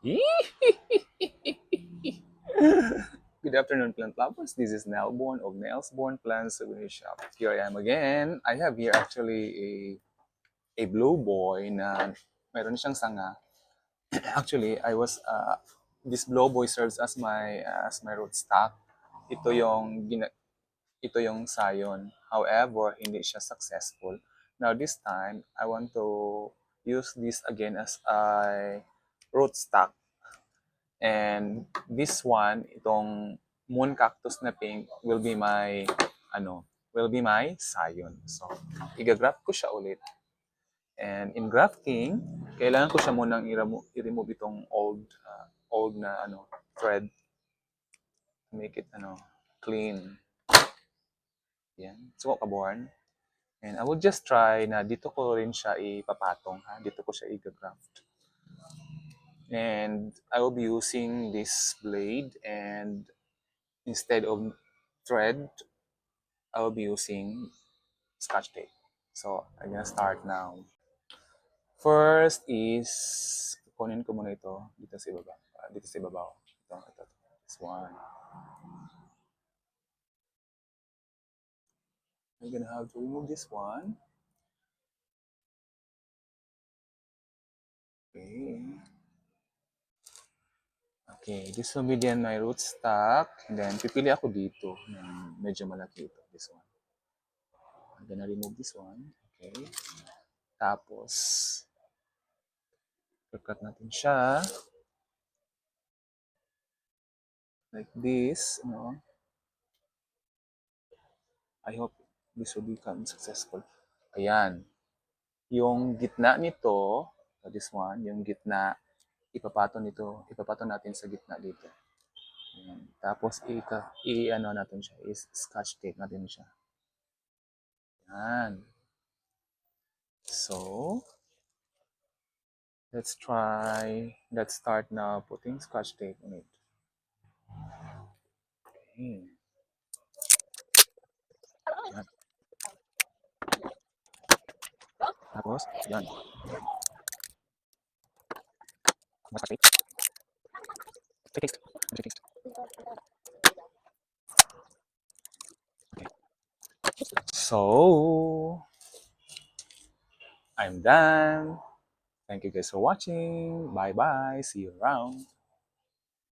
Good afternoon, plant lovers. This is Nelborn of Nelsborn Plant Souvenir Shop. Here I am again. I have here actually a blue boy na mayroon siyang sanga. Actually, this blue boy serves as my rootstock. Ito yung ito yung sayon. However, hindi siya successful. Now this time, I want to use this again as a rootstock. And this one, itong moon cactus na pink will be my sayon. So, igagraft ko siya ulit. And in grafting, kailangan ko siya munang i-remove itong old na thread to make it clean. Yan. So, kaborn. And I will just try na dito ko rin siya ipapatong. Dito ko siya i-graft. And I will be using this blade, and instead of thread, I will be using Scotch tape. So, I'm gonna start now. First is, kunin ko muna ito dito sa ibaba. Dito sa ibabaw. Ito. This one. I'm gonna have to remove this one. Okay. Okay, this will be then my rootstock. And then, pipili ako dito. Medyo malaki ito. This one. I'm gonna remove this one. Okay. Tapos, cut natin siya. Like this, I hope this will become successful. Ayan. Yung gitna nito, this one, yung gitna, ipapato natin sa gitna dito. Ayan. Tapos, natin siya, scotch tape natin siya. Ayan. So, let's start now putting scotch tape on it. Okay. Ayan. Tapos, yan. Scotch tape. Taste. Okay. So, I'm done. Thank you guys for watching. Bye bye. See you around.